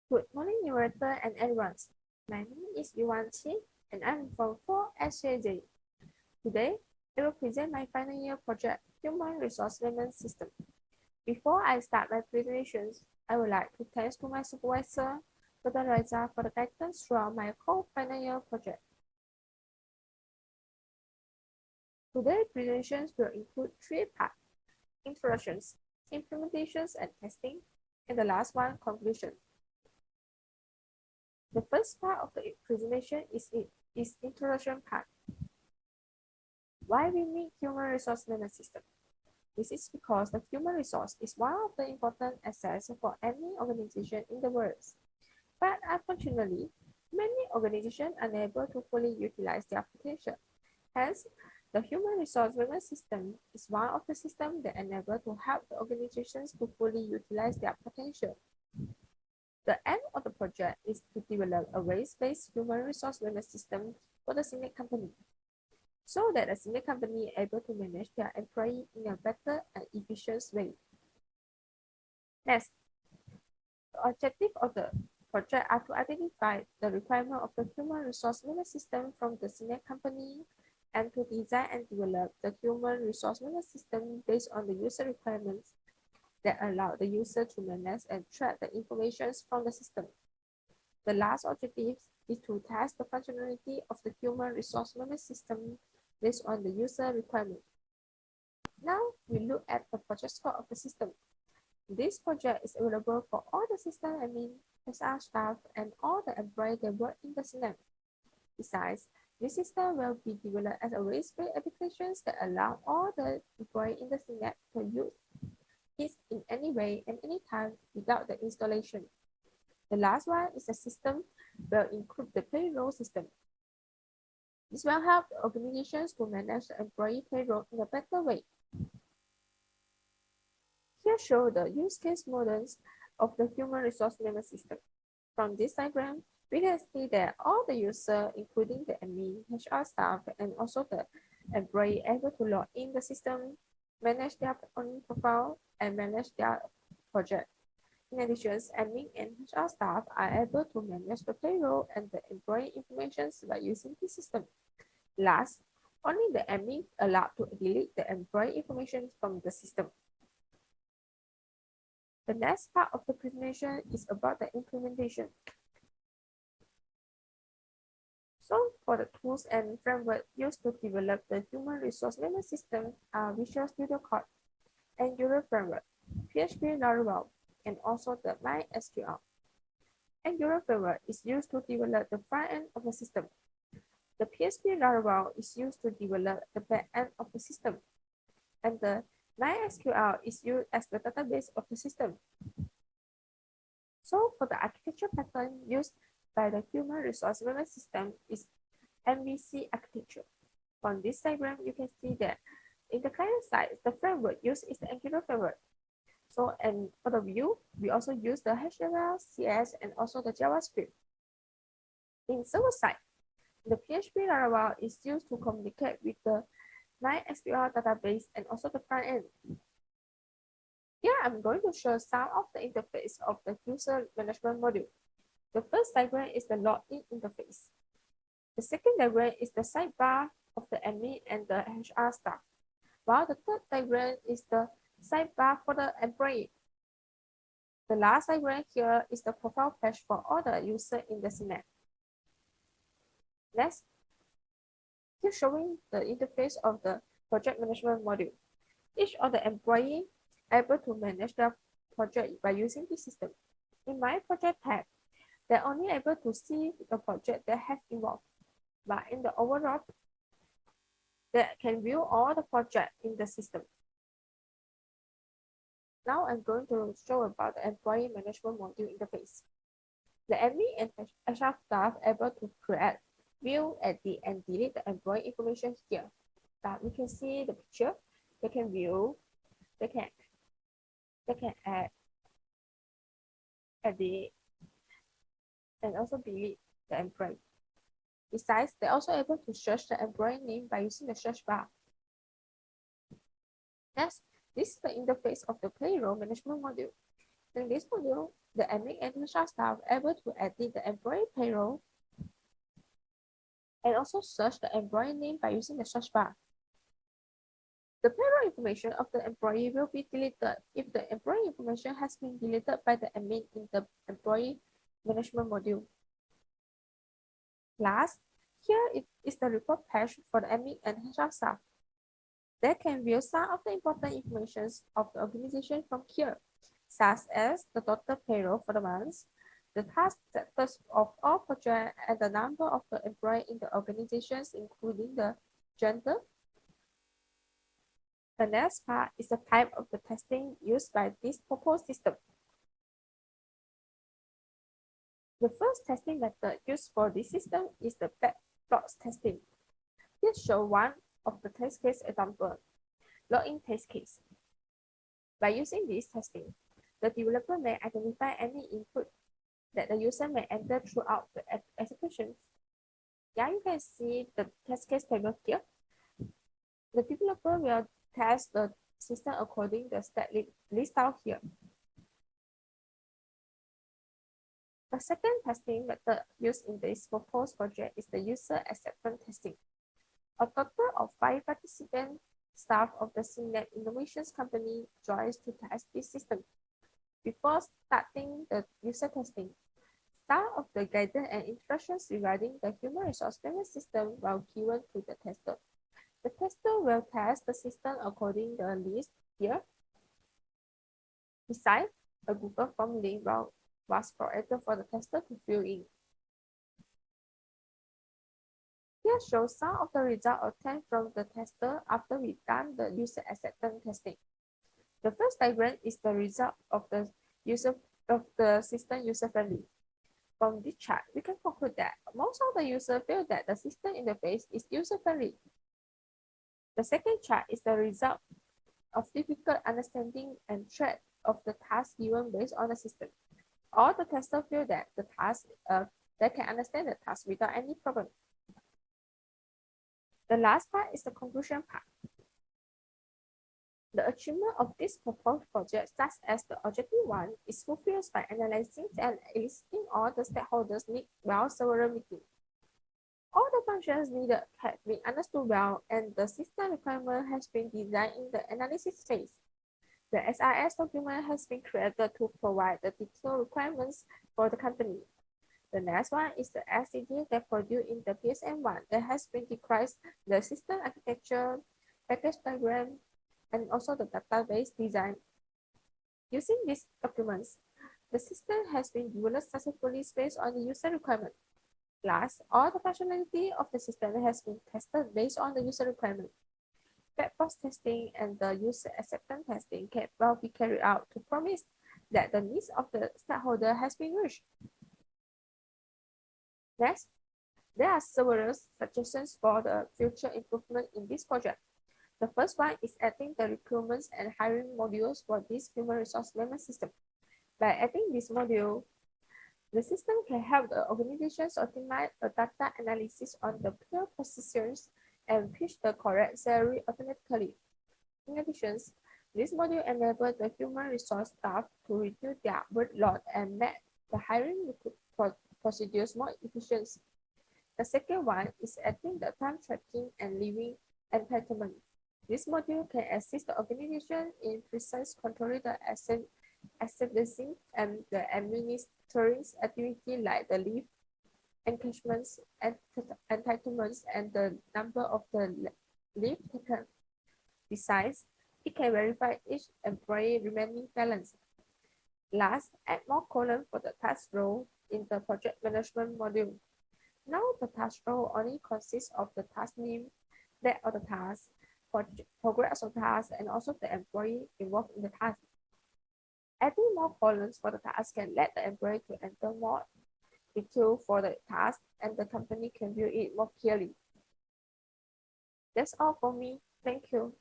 Good morning, Director and everyone. My name is Yew Wan Qi, and I'm from 4SJJ. Today, I will present my final year project, Human Resource Management System. Before I start my presentations, I would like to thank to my supervisor, Dr. Raja, for the guidance throughout my whole final year project. Today's presentations will include three parts: introductions, implementations and testing, and the last one, conclusion. The first part of the presentation is introduction part. Why we need human resource management system? This is because the human resource is one of the important assets for any organization in the world. But unfortunately, many organizations are unable to fully utilize their potential. Hence, the human resource management system is one of the systems that enable to help the organizations to fully utilize their potential. The aim of the project is to develop a race-based human resource management system for the senior company, so that the senior company is able to manage their employees in a better and efficient way. Next, the objective of the project are to identify the requirement of the human resource management system from the senior company and to design and develop the human resource management system based on the user requirements that allow the user to manage and track the information from the system. The last objective is to test the functionality of the human resource management system based on the user requirement. Now we look at the project scope of the system. This project is available for all the system admin, HR staff, and all the employees that work in the system. Besides, this system will be developed as a race-based applications that allow all the employees in the system to use it in any way and any time without the installation. The last one is the system will include the payroll system. This will help the organizations to manage the employee payroll in a better way. Here show the use case models of the human resource management system. From this diagram, we can see that all the users, including the admin, HR staff, and also the employee, able to log in the system, manage their own profile, and manage their project. In addition, admin and HR staff are able to manage the payroll and the employee information by using the system. Last, only the admin allowed to delete the employee information from the system. The next part of the presentation is about the implementation. So for the tools and framework used to develop the human resource management system are Visual Studio Code, Angular Framework, PHP Laravel, and also the MySQL. Angular Framework is used to develop the front end of the system. The PHP Laravel is used to develop the back end of the system. And the MySQL is used as the database of the system. So for the architecture pattern used by the human resource management system is MVC architecture. From this diagram, you can see that in the client side, the framework used is the Angular framework. So, and for the view, we also use the HTML, CS, and also the JavaScript. In server side, the PHP Laravel is used to communicate with the MySQL database and also the front end. Here, I'm going to show some of the interface of the user management module. The first diagram is the login interface. The second diagram is the sidebar of the admin and the HR staff, while the third diagram is the sidebar for the employee. The last diagram here is the profile page for all the users in the CNAP. Next, here showing the interface of the project management module. Each of the employee able to manage their project by using this system. In my project tab, they're only able to see the project they have involved, but in the overall, they can view all the projects in the system. Now I'm going to show about the employee management module interface. The admin and HR staff are able to create, view, edit, and delete the employee information here. But we can see the picture. They can view, they can add, edit, and also delete the employee. Besides, they're also able to search the employee name by using the search bar. Next, this is the interface of the payroll management module. In this module, the admin and HR staff able to edit the employee payroll and also search the employee name by using the search bar. The payroll information of the employee will be deleted if the employee information has been deleted by the admin in the employee management module. Last, here is the report page for the admin and HR staff. They can view some of the important information of the organization from here, such as the total payroll for the month, the task status of all projects, and the number of the employees in the organizations, including the gender. The next part is the type of the testing used by this proposed system. The first testing method used for this system is the backlogs testing. This shows one of the test case example, login test case. By using this testing, the developer may identify any input that the user may enter throughout the execution. Yeah, you can see the test case table here. The developer will test the system according to the step list out here. The second testing method used in this proposed project is the user acceptance testing. A total of 5 participant staff of the Synlab Innovations company joins to test this system. Before starting the user testing, some of the guidance and instructions regarding the human resource management system were given to the tester. The tester will test the system according to the list here. Besides, a Google form link was provided for the tester to fill in. Here shows some of the results obtained from the tester after we done the user acceptance testing. The first diagram is the result of the system user-friendly. From this chart, we can conclude that most of the users feel that the system interface is user-friendly. The second chart is the result of difficult understanding and threat of the task given based on the system. All the testers feel that the task they can understand the task without any problem. The last part is the conclusion part. The achievement of this proposed project, such as the objective 1, is fulfilled by analyzing and eliciting all the stakeholders' needs while several meetings. All the functions needed have been understood well, and the system requirement has been designed in the analysis phase. The SRS document has been created to provide the detailed requirements for the company. The next one is the SCD that produced in the PSM1 that has been described the system architecture, package diagram, and also the database design. Using these documents, the system has been developed successfully based on the user requirement. Last, all the functionality of the system has been tested based on the user requirement. Backbox testing and the user acceptance testing can well be carried out to promise that the needs of the stakeholder has been reached. Next, there are several suggestions for the future improvement in this project. The first one is adding the recruitment and hiring modules for this human resource management system. By adding this module, the system can help the organizations optimize the data analysis on the peer positions and pitch the correct salary automatically. In addition, this module enables the human resource staff to reduce their workload and make the hiring procedures more efficient. The second one is adding the time tracking and leaving entitlement. This module can assist the organization in precise controlling the accessing and the administering activity like the leave encashments, entitlements, and the number of the leave taken. Besides, it can verify each employee remaining balance. Last, add more columns for the task role in the project management module. Now the task role only consists of the task name, date of the task, progress of the task, and also the employee involved in the task. Adding more columns for the task can let the employee to enter more detail for the task, and the company can view it more clearly. That's all for me. Thank you.